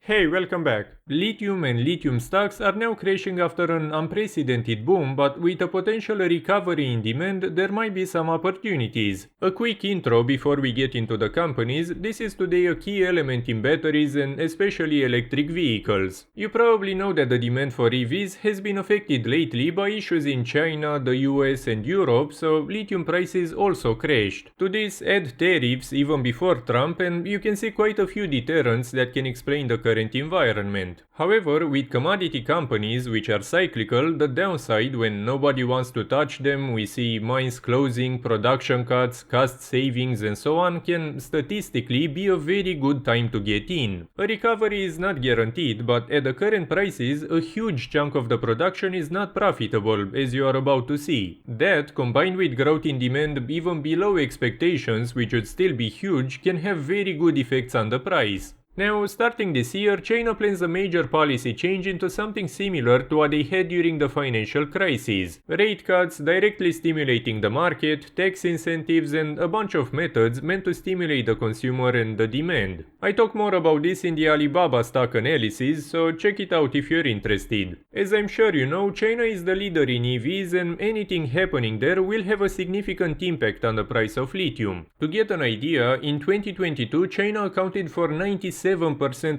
Hey, welcome back. Lithium and lithium stocks are now crashing after an unprecedented boom, but with a potential recovery in demand, there might be some opportunities. A quick intro before we get into the companies. This is today a key element in batteries and especially electric vehicles. You probably know that the demand for EVs has been affected lately by issues in China, the US and Europe, so lithium prices also crashed. To this add tariffs even before Trump, and you can see quite a few deterrents that can explain the current environment. However, with commodity companies which are cyclical, the downside when nobody wants to touch them, we see mines closing, production cuts, cost savings and so on, can statistically be a very good time to get in. A recovery is not guaranteed, but at the current prices, a huge chunk of the production is not profitable, as you are about to see. That, combined with growth in demand even below expectations, which would still be huge, can have very good effects on the price. Now, starting this year, China plans a major policy change into something similar to what they had during the financial crisis. Rate cuts directly stimulating the market, tax incentives and a bunch of methods meant to stimulate the consumer and the demand. I talk more about this in the Alibaba stock analysis, so check it out if you're interested. As I'm sure you know, China is the leader in EVs and anything happening there will have a significant impact on the price of lithium. To get an idea, in 2022 China accounted for 97%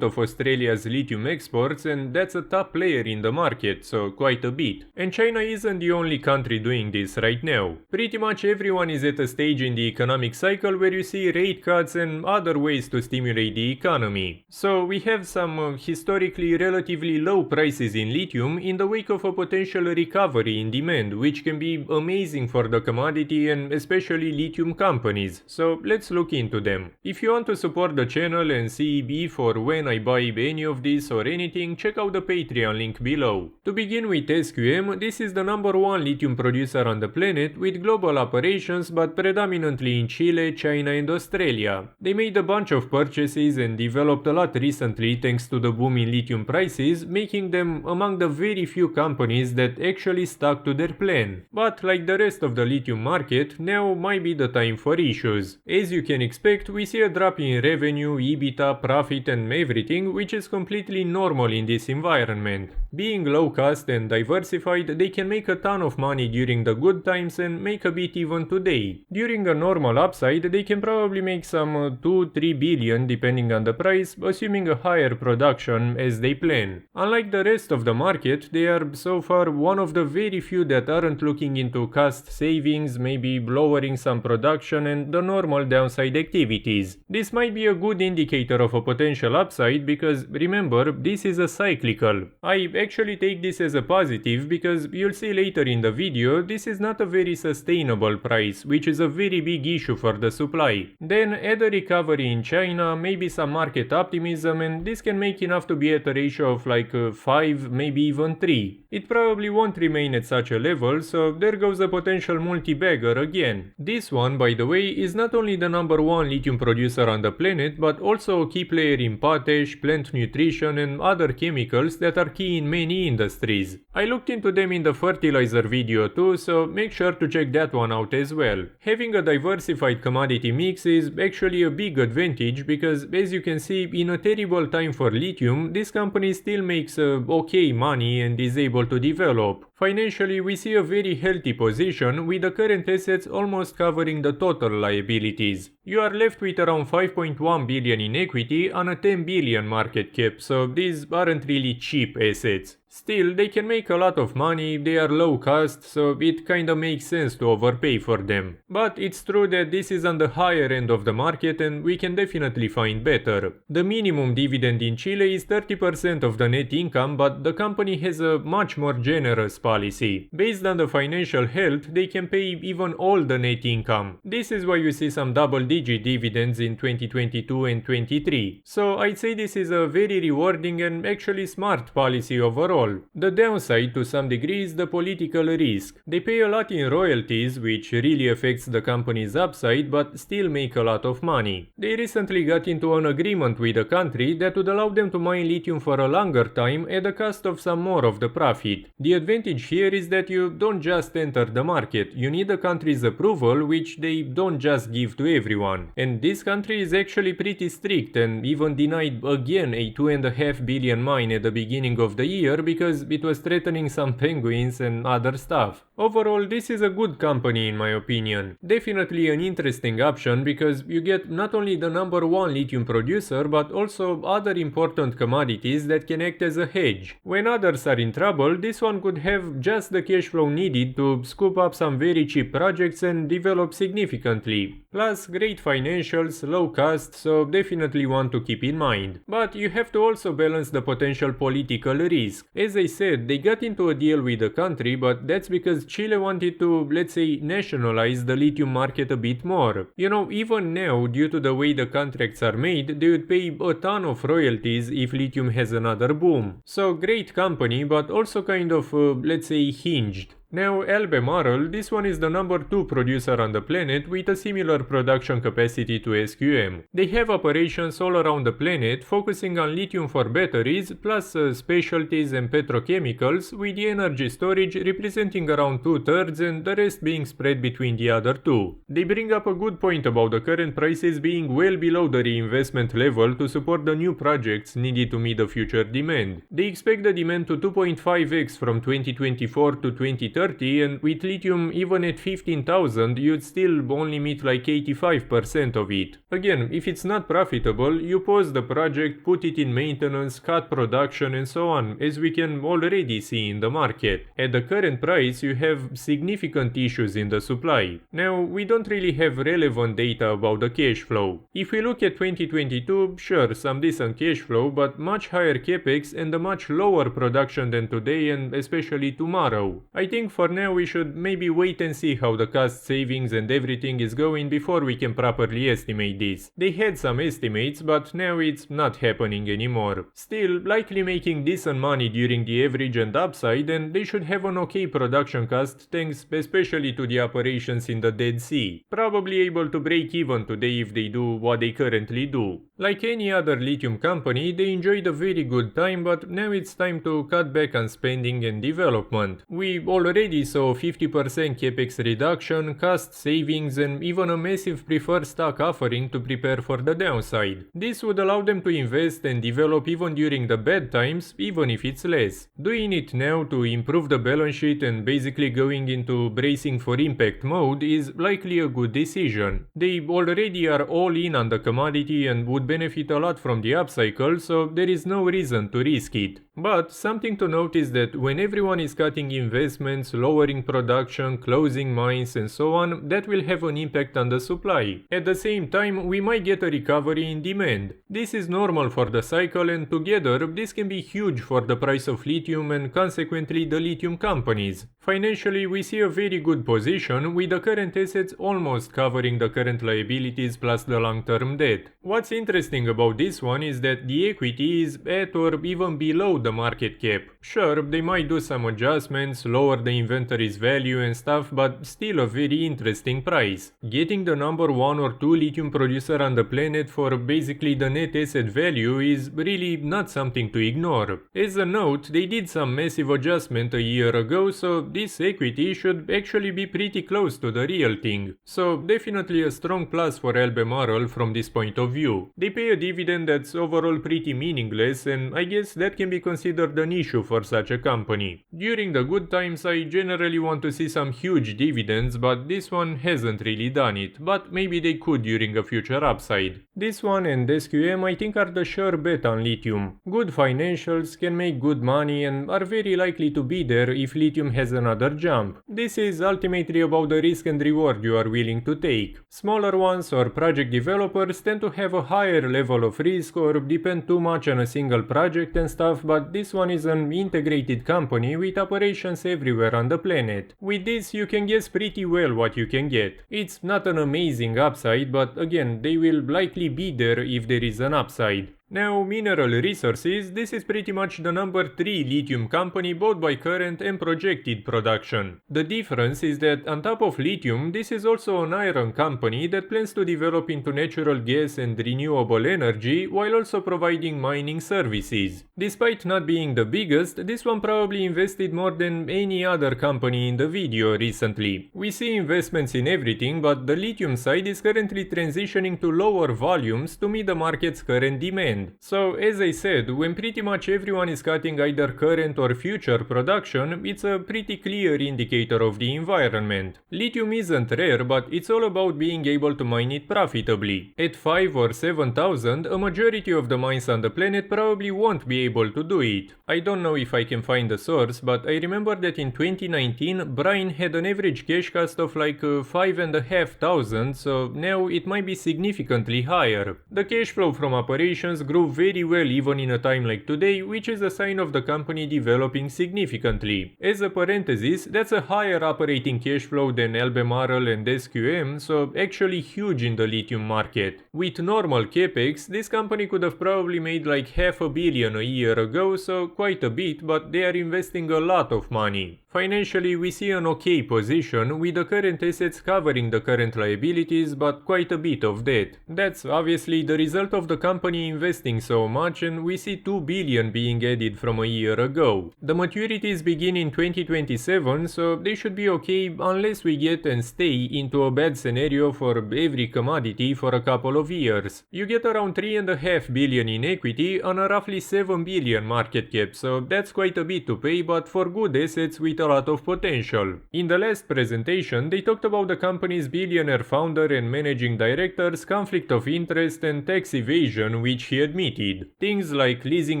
of Australia's lithium exports, and that's a top player in the market, so quite a bit. And China isn't the only country doing this right now. Pretty much everyone is at a stage in the economic cycle where you see rate cuts and other ways to stimulate the economy. So we have some historically relatively low prices in lithium in the wake of a potential recovery in demand, which can be amazing for the commodity and especially lithium companies. So let's look into them. If you want to support the channel and see for when I buy any of this or anything, check out the Patreon link below. To begin with SQM, this is the #1 lithium producer on the planet with global operations but predominantly in Chile, China and Australia. They made a bunch of purchases and developed a lot recently thanks to the boom in lithium prices, making them among the very few companies that actually stuck to their plan. But like the rest of the lithium market, now might be the time for issues. As you can expect, we see a drop in revenue, EBITDA, profit and everything, which is completely normal in this environment. Being low cost and diversified, they can make a ton of money during the good times and make a bit even today. During a normal upside, they can probably make some 2-3 billion depending on the price, assuming a higher production as they plan. Unlike the rest of the market, they are so far one of the very few that aren't looking into cost savings, maybe lowering some production and the normal downside activities. This might be a good indicator of a potential upside because remember, this is a cyclical. I actually take this as a positive because you'll see later in the video, this is not a very sustainable price, which is a very big issue for the supply. Then add a recovery in China, maybe some market optimism, and this can make enough to be at a ratio of like 5, maybe even 3. It probably won't remain at such a level, so there goes a potential multi-bagger again. This one, by the way, is not only the #1 lithium producer on the planet, but also a key player in potash, plant nutrition and other chemicals that are key in many industries. I looked into them in the fertilizer video too, so make sure to check that one out as well. Having a diversified commodity mix is actually a big advantage because, as you can see, in a terrible time for lithium, this company still makes okay money and is able to develop. Financially, we see a very healthy position with the current assets almost covering the total liabilities. You are left with around 5.1 billion in equity on a 10 billion market cap, so these aren't really cheap assets. Still, they can make a lot of money, they are low cost, so it kinda makes sense to overpay for them. But it's true that this is on the higher end of the market and we can definitely find better. The minimum dividend in Chile is 30% of the net income, but the company has a much more generous policy. Based on the financial health, they can pay even all the net income. This is why you see some double-digit dividends in 2022 and 23. So I'd say this is a very rewarding and actually smart policy overall. all. The downside to some degree is the political risk. They pay a lot in royalties, which really affects the company's upside, but still make a lot of money. They recently got into an agreement with a country that would allow them to mine lithium for a longer time at the cost of some more of the profit. The advantage here is that you don't just enter the market, you need the country's approval, which they don't just give to everyone. And this country is actually pretty strict and even denied again a 2.5 billion mine at the beginning of the year because it was threatening some penguins and other stuff. Overall, this is a good company in my opinion. Definitely an interesting option because you get not only the number one lithium producer but also other important commodities that can act as a hedge. When others are in trouble, this one could have just the cash flow needed to scoop up some very cheap projects and develop significantly. Plus great financials, low cost, so definitely one to keep in mind. But you have to also balance the potential political risk. As I said, they got into a deal with the country, but that's because Chile wanted to, let's say, nationalize the lithium market a bit more. You know, even now, due to the way the contracts are made, they would pay a ton of royalties if lithium has another boom. So great company, but also kind of, let's say, hinged. Now Albemarle, this one is the number 2 producer on the planet with a similar production capacity to SQM. They have operations all around the planet focusing on lithium for batteries plus specialties and petrochemicals, with the energy storage representing around 2/3 and the rest being spread between the other two. They bring up a good point about the current prices being well below the reinvestment level to support the new projects needed to meet the future demand. They expect the demand to 2.5x from 2024 to 2030, and with lithium even at 15,000 you'd still only meet like 85% of it. Again, if it's not profitable, you pause the project, put it in maintenance, cut production and so on, as we can already see in the market. At the current price you have significant issues in the supply. Now, we don't really have relevant data about the cash flow. If we look at 2022, sure, some decent cash flow, but much higher capex and a much lower production than today and especially tomorrow. I think for now we should maybe wait and see how the cost savings and everything is going before we can properly estimate this. They had some estimates, but now it's not happening anymore. Still, likely making decent money during the average and upside, and they should have an okay production cost thanks especially to the operations in the Dead Sea. Probably able to break even today if they do what they currently do. Like any other lithium company, they enjoyed a very good time, but now it's time to cut back on spending and development. We already saw 50% capex reduction, cost savings and even a massive preferred stock offering to prepare for the downside. This would allow them to invest and develop even during the bad times, even if it's less. Doing it now to improve the balance sheet and basically going into bracing for impact mode is likely a good decision. They already are all in on the commodity and would benefit a lot from the upcycle, so there is no reason to risk it. But something to note is that when everyone is cutting investments, lowering production, closing mines and so on, that will have an impact on the supply. At the same time, we might get a recovery in demand. This is normal for the cycle, and together this can be huge for the price of lithium and consequently the lithium companies. Financially, we see a very good position with the current assets almost covering the current liabilities plus the long-term debt. What's interesting about this one is that the equity is at or even below the market cap. Sure, they might do some adjustments, lower the inventory's value and stuff, but still a very interesting price. Getting the number 1 or 2 lithium producer on the planet for basically the net asset value is really not something to ignore. As a note, they did some massive adjustment a year ago, so this equity should actually be pretty close to the real thing. So definitely a strong plus for Albemarle from this point of view. They pay a dividend that's overall pretty meaningless, and I guess that can be considered an issue for such a company. During the good times I generally want to see some huge dividends, but this one hasn't really done it, but maybe they could during a future upside. This one and SQM I think are the sure bet on lithium. Good financials, can make good money and are very likely to be there if lithium has another jump. This is ultimately about the risk and reward you are willing to take. Smaller ones or project developers tend to have a higher level of risk or depend too much on a single project and stuff, but this one is an integrated company with operations everywhere on the planet. With this you can guess pretty well what you can get. It's not an amazing upside, but again, they will likely be there if there is an upside. Now, Mineral Resources, this is pretty much the number 3 lithium company both by current and projected production. The difference is that on top of lithium, this is also an iron company that plans to develop into natural gas and renewable energy while also providing mining services. Despite not being the biggest, this one probably invested more than any other company in the video recently. We see investments in everything, but the lithium side is currently transitioning to lower volumes to meet the market's current demand. So, as I said, when pretty much everyone is cutting either current or future production, it's a pretty clear indicator of the environment. Lithium isn't rare, but it's all about being able to mine it profitably. At 5 or 7,000, a majority of the mines on the planet probably won't be able to do it. I don't know if I can find the source, but I remember that in 2019, Brian had an average cash cost of like 5,500, so now it might be significantly higher. The cash flow from operations grew very well even in a time like today, which is a sign of the company developing significantly. As a parenthesis, that's a higher operating cash flow than Albemarle and SQM, so actually huge in the lithium market. With normal capex, this company could have probably made like $500 million a year ago, so quite a bit, but they are investing a lot of money. Financially, we see an okay position, with the current assets covering the current liabilities, but quite a bit of debt. That's obviously the result of the company investing so much, and we see 2 billion being added from a year ago. The maturities begin in 2027, so they should be okay unless we get and stay into a bad scenario for every commodity for a couple of years. You get around 3.5 billion in equity on a roughly 7 billion market cap, so that's quite a bit to pay, but for good assets with a lot of potential. In the last presentation, they talked about the company's billionaire founder and managing director's conflict of interest and tax evasion, which he admitted. Things like leasing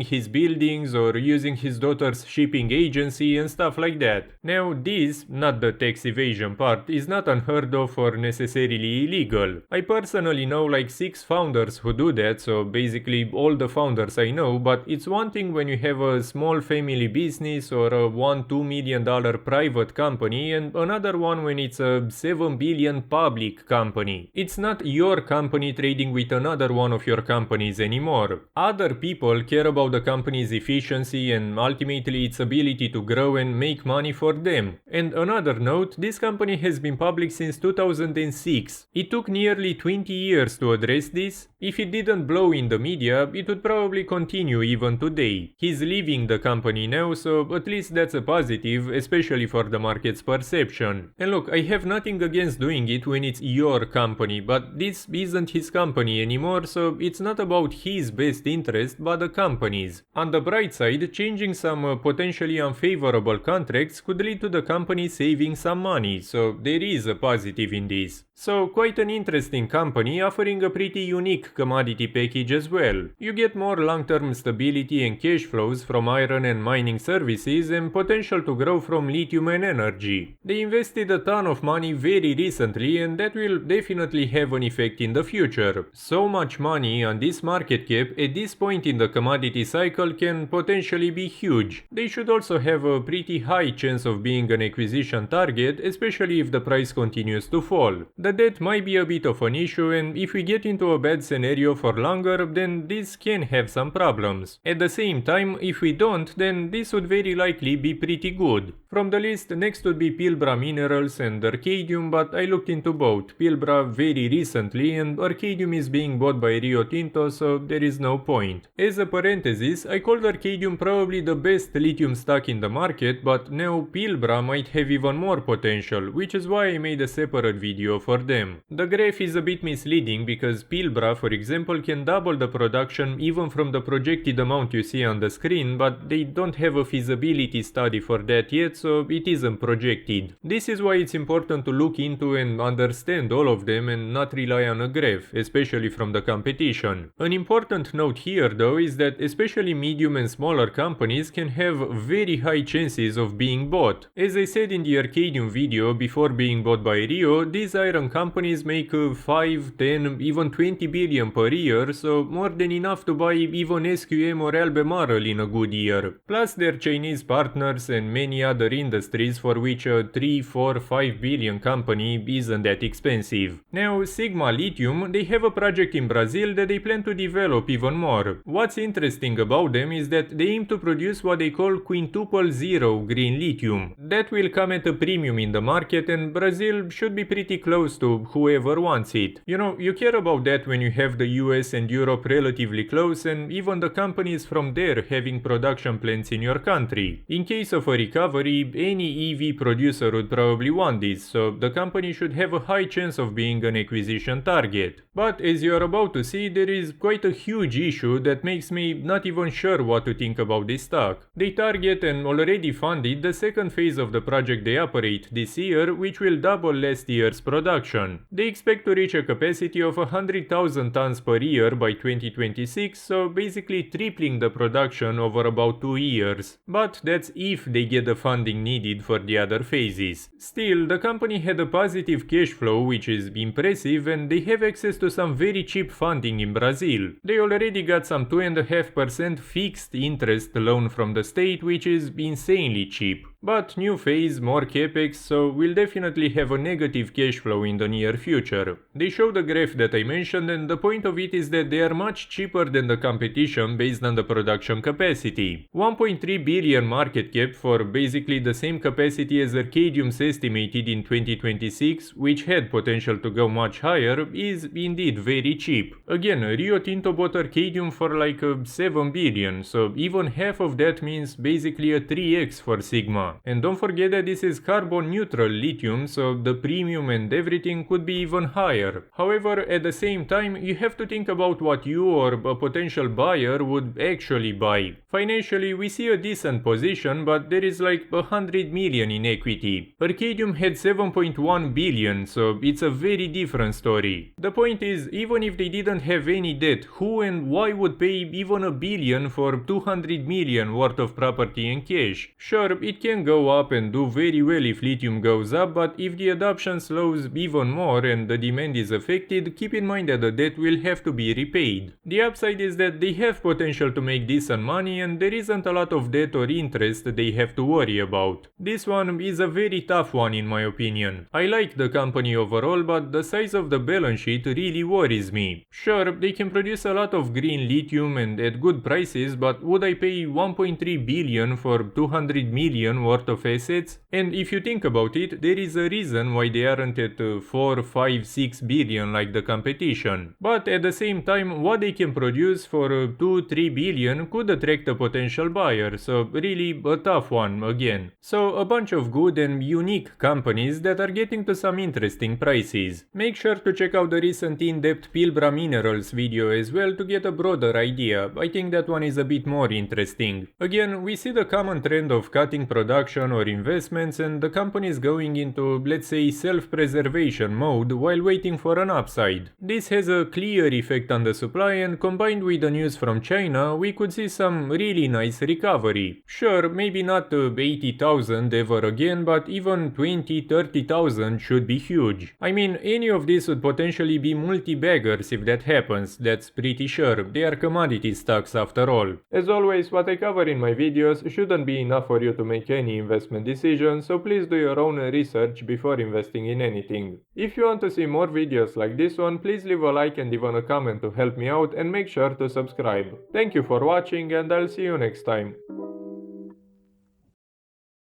his buildings or using his daughter's shipping agency and stuff like that. Now this, not the tax evasion part, is not unheard of or necessarily illegal. I personally know like 6 founders who do that, so basically all the founders I know, but it's one thing when you have a small family business or a $1-2 million private company, and another one when it's a 7 billion public company. It's not your company trading with another one of your companies anymore. Other people care about the company's efficiency and ultimately its ability to grow and make money for them. And another note, this company has been public since 2006. It took nearly 20 years to address this. If it didn't blow in the media, it would probably continue even today. He's leaving the company now, so at least that's a positive, especially for the market's perception. And look, I have nothing against doing it when it's your company, but this isn't his company anymore, so it's not about his best interest, but the company's. On the bright side, changing some potentially unfavorable contracts could lead to the company saving some money, so there is a positive in this. So quite an interesting company offering a pretty unique commodity package as well. You get more long-term stability and cash flows from iron and mining services and potential to grow from lithium and energy. They invested a ton of money very recently, and that will definitely have an effect in the future. So much money on this market cap at this point in the commodity cycle can potentially be huge. They should also have a pretty high chance of being an acquisition target, especially if the price continues to fall. The debt might be a bit of an issue, and if we get into a bad scenario for longer, then this can have some problems. At the same time, if we don't, then this would very likely be pretty good. From the list, next would be Pilbara Minerals and Arcadium, but I looked into both. Pilbara very recently, and Arcadium is being bought by Rio Tinto, so there is no point. As a parenthesis, I called Arcadium probably the best lithium stock in the market, but now Pilbara might have even more potential, which is why I made a separate video for them. The graph is a bit misleading because Pilbara, for example, can double the production even from the projected amount you see on the screen, but they don't have a feasibility study for that yet, so it isn't projected. This is why it's important to look into and understand all of them and not rely on a graph, especially from the competition. An important note here though is that especially medium and smaller companies can have very high chances of being bought. As I said in the Arcadium video before being bought by Rio, these iron companies make 5, 10, even 20 billion billion per year, so more than enough to buy even SQM or Albemarle in a good year. Plus their Chinese partners and many other industries for which a 3, 4, 5 billion company isn't that expensive. Now, Sigma Lithium, they have a project in Brazil that they plan to develop even more. What's interesting about them is that they aim to produce what they call quintuple zero green lithium. That will come at a premium in the market, and Brazil should be pretty close to whoever wants it. You know, you care about that when you have the US and Europe relatively close and even the companies from there having production plants in your country. In case of a recovery, any EV producer would probably want this, so the company should have a high chance of being an acquisition target. But as you are about to see, there is quite a huge issue that makes me not even sure what to think about this stock. They target and already funded the second phase of the project they operate this year, which will double last year's production. They expect to reach a capacity of 100,000 tons per year by 2026, so basically tripling the production over about 2 years. But that's if they get the funding needed for the other phases. Still, the company had a positive cash flow, which is impressive, and they have access to some very cheap funding in Brazil. They already got some 2.5% fixed interest loan from the state, which is insanely cheap. But new phase, more capex, so we'll definitely have a negative cash flow in the near future. They show the graph that I mentioned, and the point of it is that they are much cheaper than the competition based on the production capacity. 1.3 billion market cap for basically the same capacity as Arcadium's estimated in 2026, which had potential to go much higher, is indeed very cheap. Again, Rio Tinto bought Arcadium for like 7 billion, so even half of that means basically a 3x for Sigma. And don't forget that this is carbon neutral lithium, so the premium and everything could be even higher. However, at the same time, you have to think about what you or a potential buyer would actually buy. Financially, we see a decent position, but there is like 100 million in equity. Arcadium had 7.1 billion, so it's a very different story. The point is, even if they didn't have any debt, who and why would pay even a billion for 200 million worth of property and cash? Sure, it can go up and do very well if lithium goes up, but if the adoption slows even more and the demand is affected, keep in mind that the debt will have to be repaid. The upside is that they have potential to make decent money and there isn't a lot of debt or interest they have to worry about. This one is a very tough one in my opinion. I like the company overall, but the size of the balance sheet really worries me. Sure, they can produce a lot of green lithium and at good prices, but would I pay 1.3 billion for 200 million worth of assets? And if you think about it, there is a reason why they aren't at 4, 5, 6 billion like the competition. But at the same time, what they can produce for 2, 3 billion could attract a potential buyer, so really a tough one again. So a bunch of good and unique companies that are getting to some interesting prices. Make sure to check out the recent in-depth Pilbara Minerals video as well to get a broader idea. I think that one is a bit more interesting. Again, we see the common trend of cutting production or investments and the companies going into, let's say, self-preservation mode while waiting for an upside. This has a clear effect on the supply, and combined with the news from China, we could see some really nice recovery. Sure, maybe not 80,000 ever again, but even 20-30,000 should be huge. I mean, any of this would potentially be multi-baggers if that happens, that's pretty sure. They are commodity stocks after all. As always, what I cover in my videos shouldn't be enough for you to make any investment decision, so please do your own research before investing in anything. If you want to see more videos like this one, please leave a like and even a comment to help me out, and make sure to subscribe. Thank you for watching and I'll see you next time.